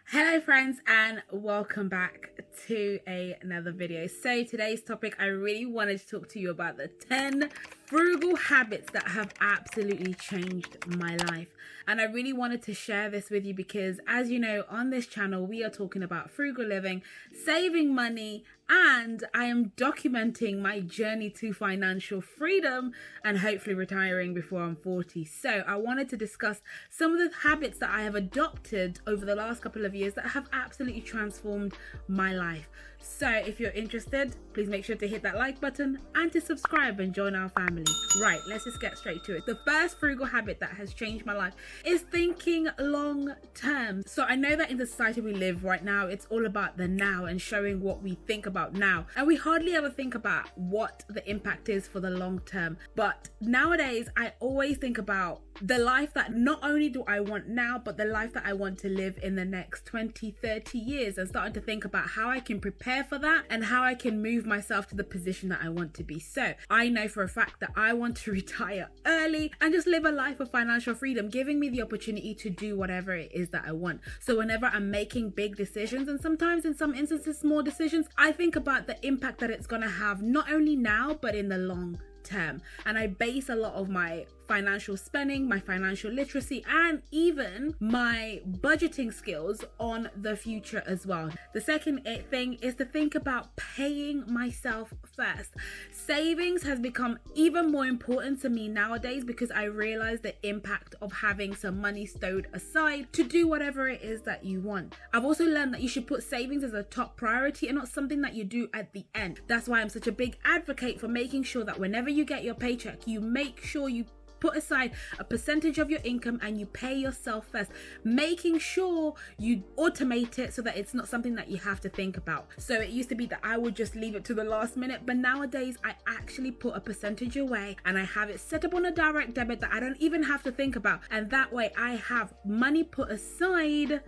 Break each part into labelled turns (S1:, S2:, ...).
S1: Hello friends and welcome back to another video. So today's topic, I really wanted to talk to you about the 10 frugal habits that have absolutely changed my life. And I really wanted to share this with you because, as you know, on this channel we are talking about frugal living, saving money, and I am documenting my journey to financial freedom and hopefully retiring before I'm 40. So I wanted to discuss some of the habits that I have adopted over the last couple of years that have absolutely transformed my life. So if you're interested, please make sure to hit that like button and to subscribe and join our family. Right, let's just get straight to it. The first frugal habit that has changed my life is thinking long term. So I know that in the society we live right now, it's all about the now and showing what we think about now. And we hardly ever think about what the impact is for the long term. But nowadays, I always think about the life that not only do I want now, but the life that I want to live in the next 20, 30 years, and starting to think about how I can prepare for that and how I can move myself to the position that I want to be. So I know for a fact that I want to retire early and just live a life of financial freedom, giving me the opportunity to do whatever it is that I want. So whenever I'm making big decisions, and sometimes in some instances small decisions, I think about the impact that it's going to have not only now but in the long term. And I base a lot of my financial spending, my financial literacy, and even my budgeting skills on the future as well. The second thing is to think about paying myself first. Savings has become even more important to me nowadays because I realize the impact of having some money stowed aside to do whatever it is that you want. I've also learned that you should put savings as a top priority and not something that you do at the end. That's why I'm such a big advocate for making sure that whenever you get your paycheck, you make sure you put aside a percentage of your income and you pay yourself first, making sure you automate it so that it's not something that you have to think about. So it used to be that I would just leave it to the last minute, but nowadays I actually put a percentage away and I have it set up on a direct debit that I don't even have to think about, and that way I have money put aside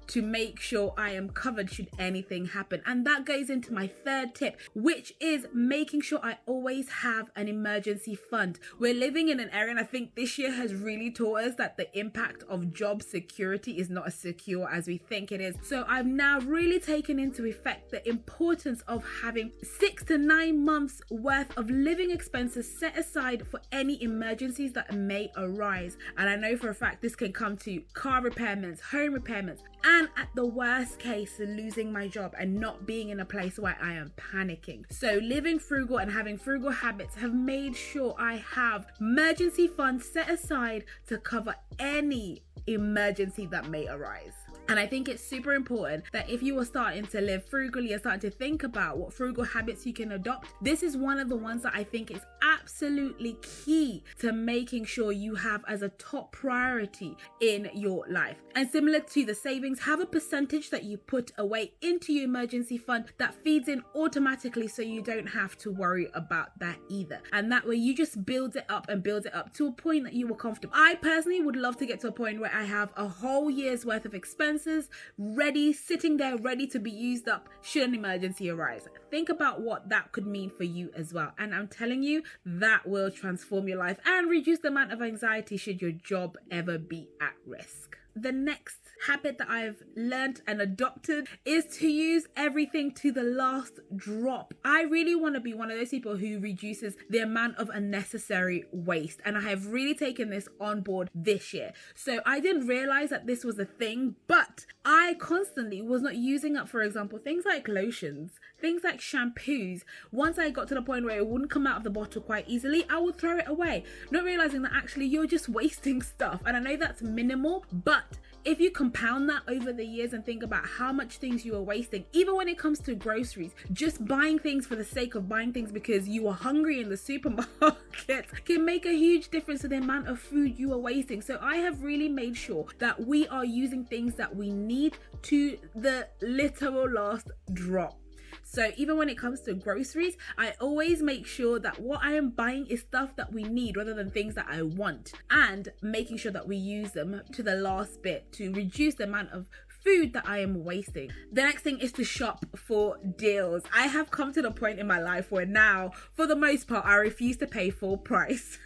S1: to make sure I am covered should anything happen. And that goes into my third tip, which is making sure I always have an emergency fund. We're living in an era, and I think this year has really taught us that the impact of job security is not as secure as we think it is. So I've now really taken into effect the importance of having 6 to 9 months worth of living expenses set aside for any emergencies that may arise. And I know for a fact this can come to car repairments, home repairments, and at the worst case, losing my job and not being in a place where I am panicking. So living frugal and having frugal habits have made sure I have emergency funds set aside to cover any emergency that may arise. And I think it's super important that if you are starting to live frugally and starting to think about what frugal habits you can adopt, this is one of the ones that I think is absolutely key to making sure you have as a top priority in your life. And similar to the savings, have a percentage that you put away into your emergency fund that feeds in automatically so you don't have to worry about that either. And that way you just build it up and build it up to a point that you are comfortable. I personally would love to get to a point where I have a whole year's worth of expenses ready, sitting there ready to be used up should an emergency arise. Think about what that could mean for you as well, and I'm telling you that will transform your life and reduce the amount of anxiety should your job ever be at risk. The next habit that I've learned and adopted is to use everything to the last drop. I really want to be one of those people who reduces the amount of unnecessary waste, and I have really taken this on board this year. So I didn't realize that this was a thing, but I constantly was not using up, for example, things like lotions, things like shampoos. Once I got to the point where it wouldn't come out of the bottle quite easily, I would throw it away, not realizing that actually you're just wasting stuff. And I know that's minimal, but if you compound that over the years and think about how much things you are wasting, even when it comes to groceries, just buying things for the sake of buying things because you are hungry in the supermarket can make a huge difference to the amount of food you are wasting. So I have really made sure that we are using things that we need to the literal last drop. So even when it comes to groceries, I always make sure that what I am buying is stuff that we need rather than things that I want, and making sure that we use them to the last bit to reduce the amount of food that I am wasting. The next thing is to shop for deals. I have come to the point in my life where now, for the most part, I refuse to pay full price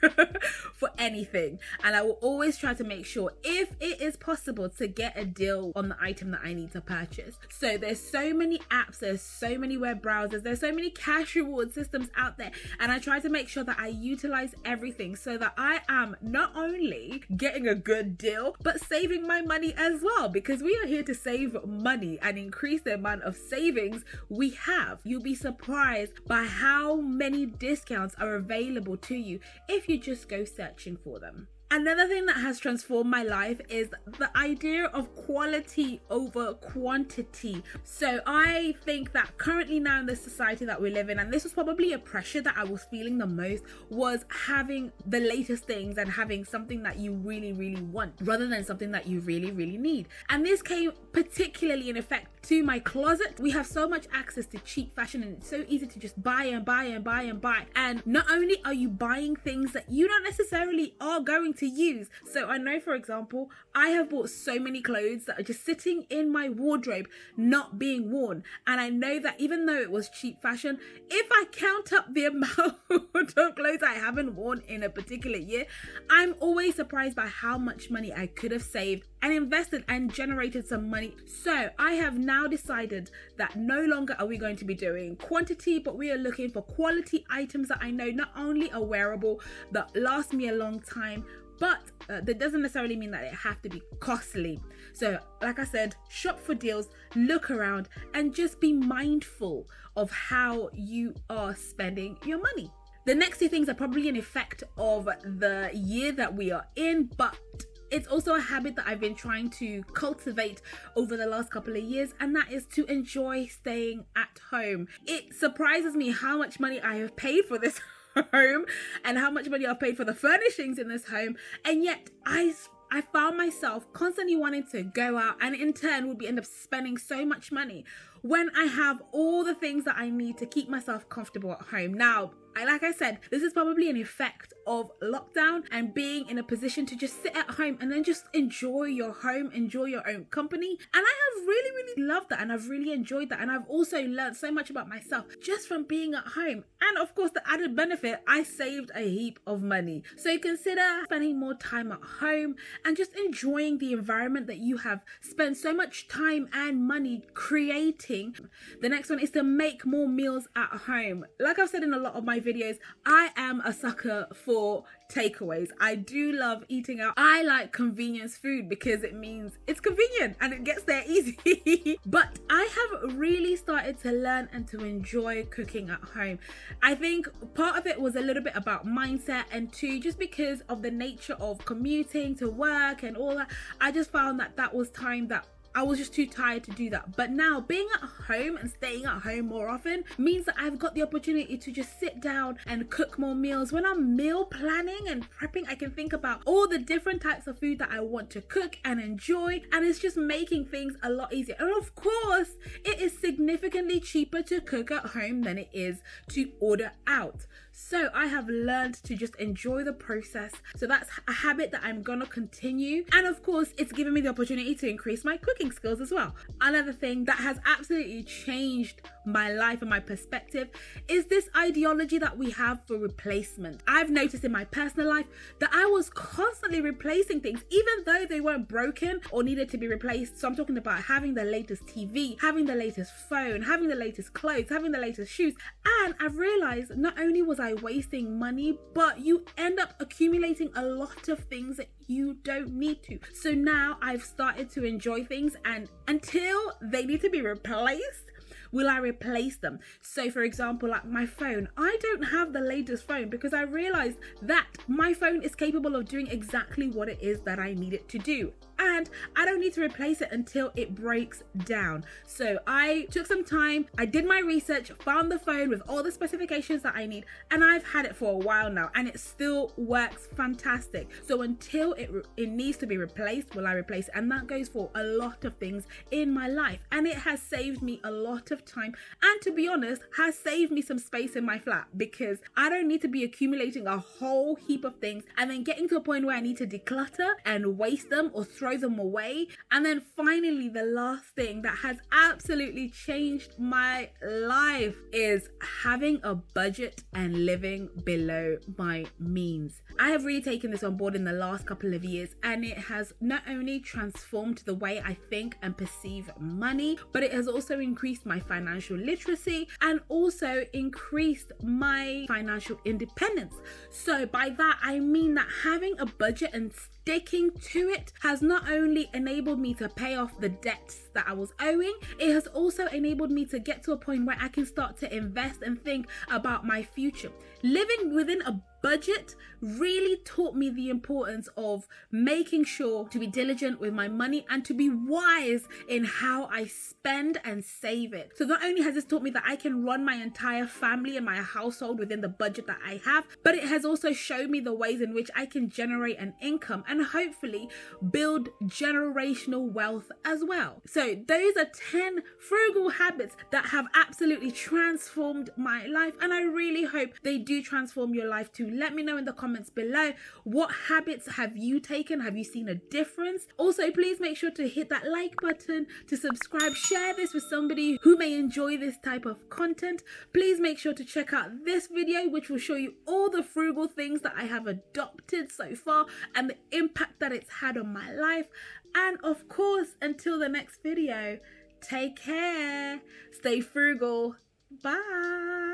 S1: for anything. And I will always try to make sure, if it is possible, to get a deal on the item that I need to purchase. So there's so many apps, there's so many web browsers, there's so many cash reward systems out there. And I try to make sure that I utilize everything so that I am not only getting a good deal, but saving my money as well, because we are here to save money and increase the amount of savings we have. You'll be surprised by how many discounts are available to you if you just go searching for them. Another thing that has transformed my life is the idea of quality over quantity. So I think that currently now in the society that we live in, and this was probably a pressure that I was feeling the most, was having the latest things and having something that you really, really want rather than something that you really, really need. And this came particularly in effect to my closet. We have so much access to cheap fashion and it's so easy to just buy and buy and buy and buy. And not only are you buying things that you don't necessarily are going to use. So I know, for example, I have bought so many clothes that are just sitting in my wardrobe not being worn. And I know that even though it was cheap fashion, if I count up the amount of clothes I haven't worn in a particular year, I'm always surprised by how much money I could have saved and invested and generated some money. So I have now decided that no longer are we going to be doing quantity, but we are looking for quality items that I know not only are wearable, that last me a long time, but that doesn't necessarily mean that it have to be costly. So like I said, shop for deals, look around, and just be mindful of how you are spending your money. The next two things are probably an effect of the year that we are in, but it's also a habit that I've been trying to cultivate over the last couple of years, and that is to enjoy staying at home. It surprises me how much money I have paid for this home and how much money I've paid for the furnishings in this home, and yet I found myself constantly wanting to go out, and in turn would end up spending so much money when I have all the things that I need to keep myself comfortable at home. Now, like I said, this is probably an effect of lockdown and being in a position to just sit at home and then just enjoy your home, enjoy your own company. And I have really, really loved that, and I've really enjoyed that. And I've also learned so much about myself just from being at home. And of course, the added benefit, I saved a heap of money. So consider spending more time at home and just enjoying the environment that you have spent so much time and money creating. The next one is to make more meals at home. Like I've said in a lot of my videos, I am a sucker for takeaways. I do love eating out. I like convenience food because it means it's convenient and it gets there easy. But I have really started to learn and to enjoy cooking at home. I think part of it was a little bit about mindset, and two, just because of the nature of commuting to work and all that, I just found that that was time that I was just too tired to do that. But now being at home and staying at home more often means that I've got the opportunity to just sit down and cook more meals. When I'm meal planning and prepping, I can think about all the different types of food that I want to cook and enjoy, and it's just making things a lot easier. And of course, it is significantly cheaper to cook at home than it is to order out. So I have learned to just enjoy the process. So that's a habit that I'm gonna continue. And of course, it's given me the opportunity to increase my cooking skills as well. Another thing that has absolutely changed my life and my perspective is this ideology that we have for replacement. I've noticed in my personal life that I was constantly replacing things, even though they weren't broken or needed to be replaced. So I'm talking about having the latest TV, having the latest phone, having the latest clothes, having the latest shoes. And I've realized not only was I wasting money, but you end up accumulating a lot of things that you don't need to. So now I've started to enjoy things, and until they need to be replaced, will I replace them? So for example, like my phone, I don't have the latest phone because I realized that my phone is capable of doing exactly what it is that I need it to do. And I don't need to replace it until it breaks down. So I took some time, I did my research, found the phone with all the specifications that I need, and I've had it for a while now, and it still works fantastic. So until it needs to be replaced, will I replace it? And that goes for a lot of things in my life, and it has saved me a lot of of time, and to be honest, has saved me some space in my flat, because I don't need to be accumulating a whole heap of things and then getting to a point where I need to declutter and waste them or throw them away. And then finally, the last thing that has absolutely changed my life is having a budget and living below my means. I have really taken this on board in the last couple of years, and it has not only transformed the way I think and perceive money, but it has also increased my financial literacy and also increased my financial independence. So by that, I mean that having a budget and sticking to it has not only enabled me to pay off the debts that I was owing, it has also enabled me to get to a point where I can start to invest and think about my future. Living within a budget really taught me the importance of making sure to be diligent with my money and to be wise in how I spend and save it. So not only has this taught me that I can run my entire family and my household within the budget that I have, but it has also shown me the ways in which I can generate an income and hopefully build generational wealth as well. So those are 10 frugal habits that have absolutely transformed my life, and I really hope they do transform your life too. Let me know in the comments below, what habits have you taken? Have you seen a difference? Also, please make sure to hit that like button, to subscribe, share this with somebody who may enjoy this type of content. Please make sure to check out this video, which will show you all the frugal things that I have adopted so far and the impact that it's had on my life. And of course, until the next video, take care, stay frugal, bye.